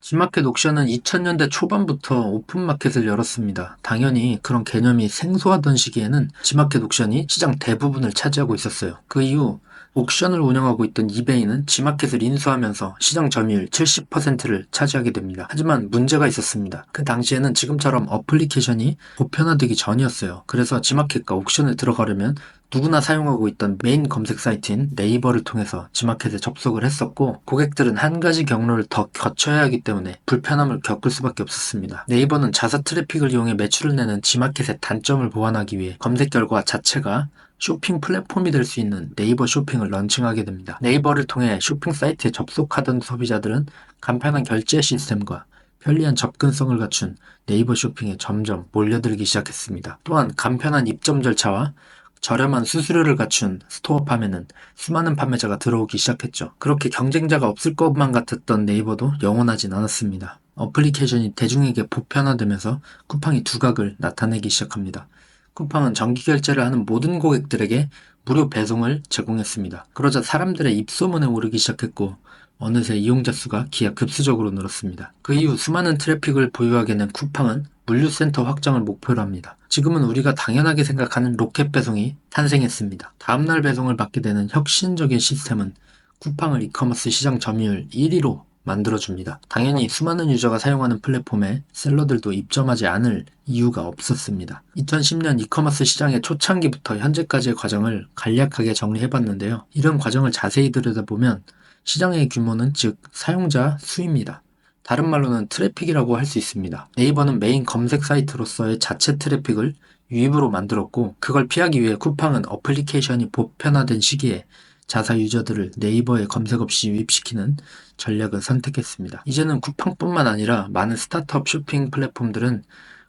G마켓 옥션은 2000년대 초반부터 오픈마켓을 열었습니다. 당연히 그런 개념이 생소하던 시기에는 G마켓 옥션이 시장 대부분을 차지하고 있었어요. 그 이후 옥션을 운영하고 있던 이베이는 G마켓을 인수하면서 시장 점유율 70%를 차지하게 됩니다. 하지만 문제가 있었습니다. 그 당시에는 지금처럼 어플리케이션이 보편화되기 전이었어요. 그래서 G마켓과 옥션에 들어가려면 누구나 사용하고 있던 메인 검색 사이트인 네이버를 통해서 G마켓에 접속을 했었고, 고객들은 한 가지 경로를 더 거쳐야 하기 때문에 불편함을 겪을 수밖에 없었습니다. 네이버는 자사 트래픽을 이용해 매출을 내는 G마켓의 단점을 보완하기 위해 검색 결과 자체가 쇼핑 플랫폼이 될 수 있는 네이버 쇼핑을 런칭하게 됩니다. 네이버를 통해 쇼핑 사이트에 접속하던 소비자들은 간편한 결제 시스템과 편리한 접근성을 갖춘 네이버 쇼핑에 점점 몰려들기 시작했습니다. 또한 간편한 입점 절차와 저렴한 수수료를 갖춘 스토어팜에는 수많은 판매자가 들어오기 시작했죠. 그렇게 경쟁자가 없을 것만 같았던 네이버도 영원하진 않았습니다. 어플리케이션이 대중에게 보편화되면서 쿠팡이 두각을 나타내기 시작합니다. 쿠팡은 정기 결제를 하는 모든 고객들에게 무료 배송을 제공했습니다. 그러자 사람들의 입소문에 오르기 시작했고, 어느새 이용자 수가 기하급수적으로 늘었습니다. 그 이후 수많은 트래픽을 보유하게 된 쿠팡은 물류센터 확장을 목표로 합니다. 지금은 우리가 당연하게 생각하는 로켓 배송이 탄생했습니다. 다음날 배송을 받게 되는 혁신적인 시스템은 쿠팡을 이커머스 시장 점유율 1위로 만들어줍니다. 당연히 수많은 유저가 사용하는 플랫폼에 셀러들도 입점하지 않을 이유가 없었습니다. 2010년 이커머스 시장의 초창기부터 현재까지의 과정을 간략하게 정리해봤는데요. 이런 과정을 자세히 들여다보면 시장의 규모는 즉 사용자 수입니다. 다른 말로는 트래픽이라고 할 수 있습니다. 네이버는 메인 검색 사이트로서의 자체 트래픽을 유입으로 만들었고, 그걸 피하기 위해 쿠팡은 어플리케이션이 보편화된 시기에 자사 유저들을 네이버에 검색 없이 유입시키는 전략을 선택했습니다. 이제는 쿠팡뿐만 아니라 많은 스타트업 쇼핑 플랫폼들은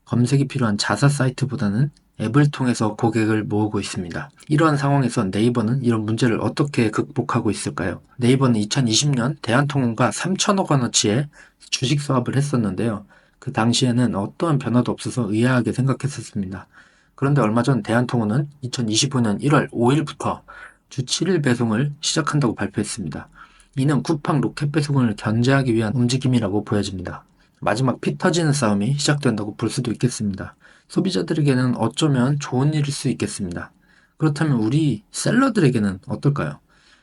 검색이 필요한 자사 사이트보다는 앱을 통해서 고객을 모으고 있습니다. 이러한 상황에서 네이버는 이런 문제를 어떻게 극복하고 있을까요? 네이버는 2020년 대한통운과 3천억 원어치의 주식 사업을 했었는데요. 그 당시에는 어떠한 변화도 없어서 의아하게 생각했었습니다. 그런데 얼마 전 대한통운은 2025년 1월 5일부터 주 7일 배송을 시작한다고 발표했습니다. 이는 쿠팡 로켓 배송을 견제하기 위한 움직임이라고 보여집니다. 마지막 피 터지는 싸움이 시작된다고 볼 수도 있겠습니다. 소비자들에게는 어쩌면 좋은 일일 수 있겠습니다. 그렇다면 우리 셀러들에게는 어떨까요?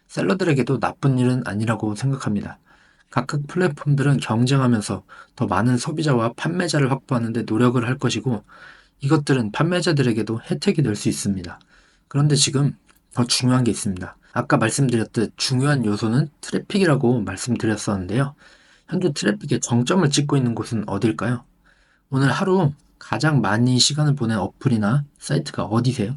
셀러들에게도 나쁜 일은 아니라고 생각합니다. 각각 플랫폼들은 경쟁하면서 더 많은 소비자와 판매자를 확보하는 데 노력을 할 것이고, 이것들은 판매자들에게도 혜택이 될 수 있습니다. 그런데 지금 더 중요한 게 있습니다. 아까 말씀드렸듯 중요한 요소는 트래픽이라고 말씀드렸었는데요. 현재 트래픽의 정점을 찍고 있는 곳은 어딜까요? 오늘 하루 가장 많이 시간을 보낸 어플이나 사이트가 어디세요?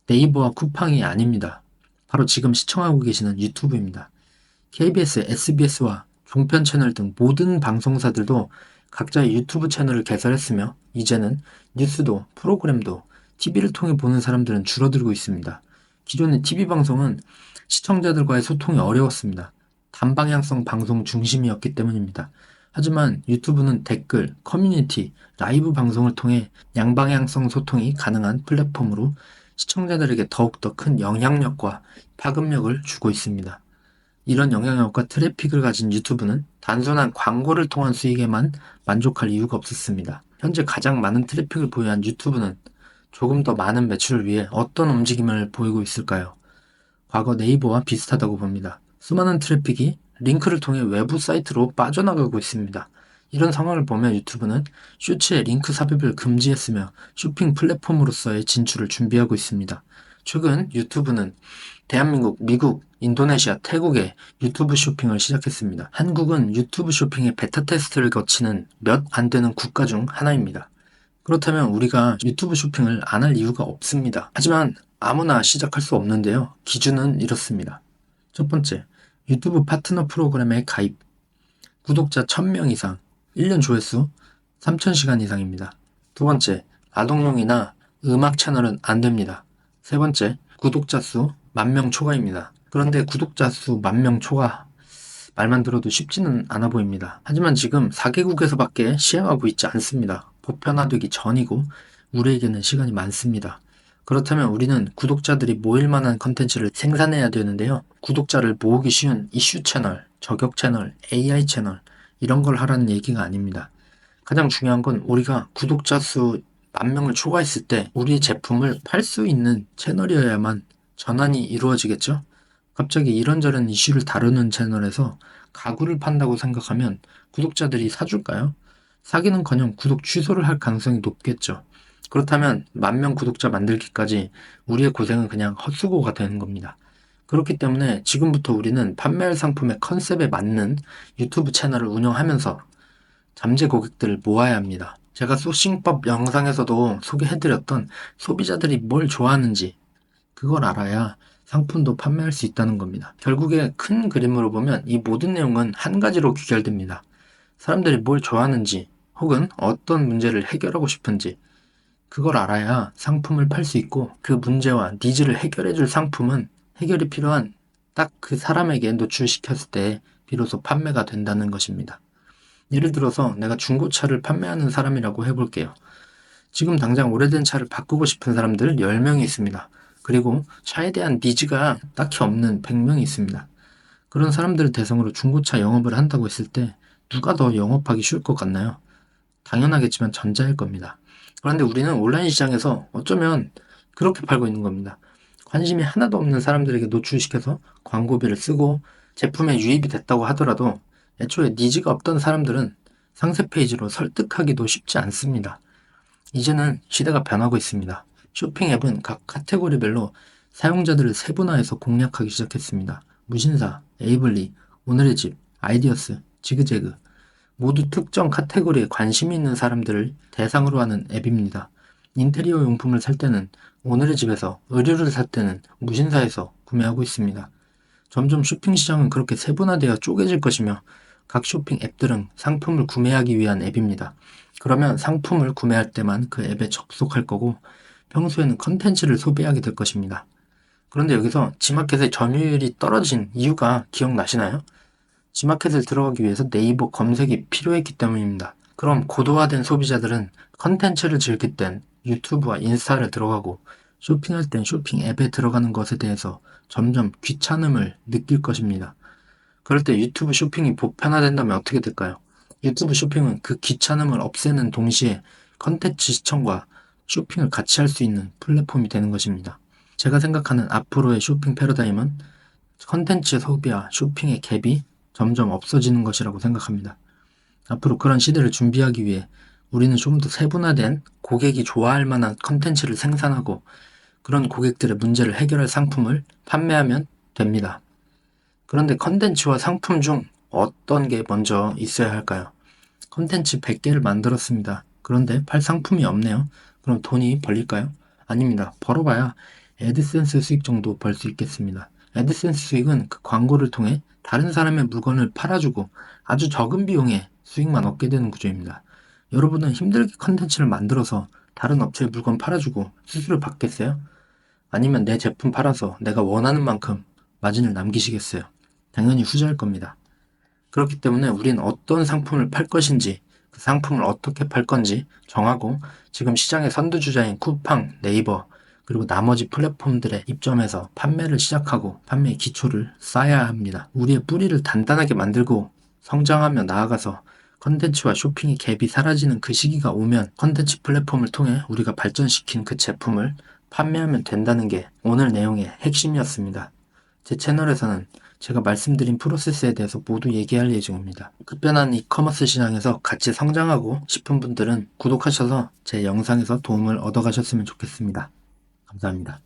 네이버와 쿠팡이 아닙니다. 바로 지금 시청하고 계시는 유튜브입니다. KBS, SBS와 종편 채널 등 모든 방송사들도 각자의 유튜브 채널을 개설했으며, 이제는 뉴스도 프로그램도 TV를 통해 보는 사람들은 줄어들고 있습니다. 기존의 TV 방송은 시청자들과의 소통이 어려웠습니다. 단방향성 방송 중심이었기 때문입니다. 하지만 유튜브는 댓글, 커뮤니티, 라이브 방송을 통해 양방향성 소통이 가능한 플랫폼으로 시청자들에게 더욱더 큰 영향력과 파급력을 주고 있습니다. 이런 영향력과 트래픽을 가진 유튜브는 단순한 광고를 통한 수익에만 만족할 이유가 없었습니다. 현재 가장 많은 트래픽을 보유한 유튜브는 조금 더 많은 매출을 위해 어떤 움직임을 보이고 있을까요? 과거 네이버와 비슷하다고 봅니다. 수많은 트래픽이 링크를 통해 외부 사이트로 빠져나가고 있습니다. 이런 상황을 보면 유튜브는 쇼츠의 링크 삽입을 금지했으며 쇼핑 플랫폼으로서의 진출을 준비하고 있습니다. 최근 유튜브는 대한민국, 미국, 인도네시아, 태국에 유튜브 쇼핑을 시작했습니다. 한국은 유튜브 쇼핑의 베타 테스트를 거치는 몇 안 되는 국가 중 하나입니다. 그렇다면 우리가 유튜브 쇼핑을 안 할 이유가 없습니다. 하지만 아무나 시작할 수 없는데요. 기준은 이렇습니다. 첫 번째, 유튜브 파트너 프로그램에 가입. 구독자 1000명 이상, 1년 조회수 3000시간 이상입니다. 두 번째, 아동용이나 음악 채널은 안 됩니다. 세 번째, 구독자 수 10,000명 초과입니다. 그런데 구독자 수 10,000명 초과, 말만 들어도 쉽지는 않아 보입니다. 하지만 지금 4개국에서밖에 시행하고 있지 않습니다. 보편화되기 전이고 우리에게는 시간이 많습니다. 그렇다면 우리는 구독자들이 모일 만한 컨텐츠를 생산해야 되는데요. 구독자를 모으기 쉬운 이슈 채널, 저격 채널, AI 채널, 이런 걸 하라는 얘기가 아닙니다. 가장 중요한 건 우리가 구독자 수 10,000명을 초과했을 때 우리 제품을 팔 수 있는 채널이어야만 전환이 이루어지겠죠? 갑자기 이런저런 이슈를 다루는 채널에서 가구를 판다고 생각하면 구독자들이 사줄까요? 사기는커녕 구독 취소를 할 가능성이 높겠죠. 그렇다면 10,000명 구독자 만들기까지 우리의 고생은 그냥 헛수고가 되는 겁니다. 그렇기 때문에 지금부터 우리는 판매할 상품의 컨셉에 맞는 유튜브 채널을 운영하면서 잠재 고객들을 모아야 합니다. 제가 소싱법 영상에서도 소개해드렸던 소비자들이 뭘 좋아하는지 그걸 알아야 상품도 판매할 수 있다는 겁니다. 결국에 큰 그림으로 보면 이 모든 내용은 한 가지로 귀결됩니다. 사람들이 뭘 좋아하는지 혹은 어떤 문제를 해결하고 싶은지 그걸 알아야 상품을 팔 수 있고 그 문제와 니즈를 해결해줄 상품은 해결이 필요한 딱 그 사람에게 노출시켰을 때 비로소 판매가 된다는 것입니다. 예를 들어서 내가 중고차를 판매하는 사람이라고 해볼게요. 지금 당장 오래된 차를 바꾸고 싶은 사람들 10명이 있습니다. 그리고 차에 대한 니즈가 딱히 없는 100명이 있습니다. 그런 사람들을 대상으로 중고차 영업을 한다고 했을 때 누가 더 영업하기 쉬울 것 같나요? 당연하겠지만 전자일 겁니다. 그런데 우리는 온라인 시장에서 어쩌면 그렇게 팔고 있는 겁니다. 관심이 하나도 없는 사람들에게 노출시켜서 광고비를 쓰고 제품에 유입이 됐다고 하더라도 애초에 니즈가 없던 사람들은 상세 페이지로 설득하기도 쉽지 않습니다. 이제는 시대가 변하고 있습니다. 쇼핑 앱은 각 카테고리별로 사용자들을 세분화해서 공략하기 시작했습니다. 무신사, 에이블리, 오늘의 집, 아이디어스, 지그재그 모두 특정 카테고리에 관심이 있는 사람들을 대상으로 하는 앱입니다. 인테리어 용품을 살 때는 오늘의 집에서, 의류를 살 때는 무신사에서 구매하고 있습니다. 점점 쇼핑 시장은 그렇게 세분화되어 쪼개질 것이며 각 쇼핑 앱들은 상품을 구매하기 위한 앱입니다. 그러면 상품을 구매할 때만 그 앱에 접속할 거고 평소에는 컨텐츠를 소비하게 될 것입니다. 그런데 여기서 지마켓의 점유율이 떨어진 이유가 기억나시나요? 지마켓을 들어가기 위해서 네이버 검색이 필요했기 때문입니다. 그럼 고도화된 소비자들은 컨텐츠를 즐길 땐 유튜브와 인스타를 들어가고 쇼핑할 땐 쇼핑 앱에 들어가는 것에 대해서 점점 귀찮음을 느낄 것입니다. 그럴 때 유튜브 쇼핑이 보편화된다면 어떻게 될까요? 유튜브 쇼핑은 그 귀찮음을 없애는 동시에 컨텐츠 시청과 쇼핑을 같이 할 수 있는 플랫폼이 되는 것입니다. 제가 생각하는 앞으로의 쇼핑 패러다임은 컨텐츠 소비와 쇼핑의 갭이 점점 없어지는 것이라고 생각합니다. 앞으로 그런 시대를 준비하기 위해 우리는 좀 더 세분화된 고객이 좋아할 만한 컨텐츠를 생산하고 그런 고객들의 문제를 해결할 상품을 판매하면 됩니다. 그런데 컨텐츠와 상품 중 어떤 게 먼저 있어야 할까요? 컨텐츠 100개를 만들었습니다. 그런데 팔 상품이 없네요. 그럼 돈이 벌릴까요? 아닙니다. 벌어봐야 애드센스 수익 정도 벌 수 있겠습니다. 애드센스 수익은 그 광고를 통해 다른 사람의 물건을 팔아주고 아주 적은 비용에 수익만 얻게 되는 구조입니다. 여러분은 힘들게 컨텐츠를 만들어서 다른 업체에 물건 팔아주고 수수료 받겠어요? 아니면 내 제품 팔아서 내가 원하는 만큼 마진을 남기시겠어요? 당연히 후자일 겁니다. 그렇기 때문에 우린 어떤 상품을 팔 것인지 그 상품을 어떻게 팔 건지 정하고 지금 시장의 선두주자인 쿠팡, 네이버 그리고 나머지 플랫폼들에 입점해서 판매를 시작하고 판매의 기초를 쌓아야 합니다. 우리의 뿌리를 단단하게 만들고 성장하며 나아가서 컨텐츠와 쇼핑의 갭이 사라지는 그 시기가 오면 컨텐츠 플랫폼을 통해 우리가 발전시킨 그 제품을 판매하면 된다는 게 오늘 내용의 핵심이었습니다. 제 채널에서는 제가 말씀드린 프로세스에 대해서 모두 얘기할 예정입니다. 급변한 이커머스 시장에서 같이 성장하고 싶은 분들은 구독하셔서 제 영상에서 도움을 얻어가셨으면 좋겠습니다. 감사합니다.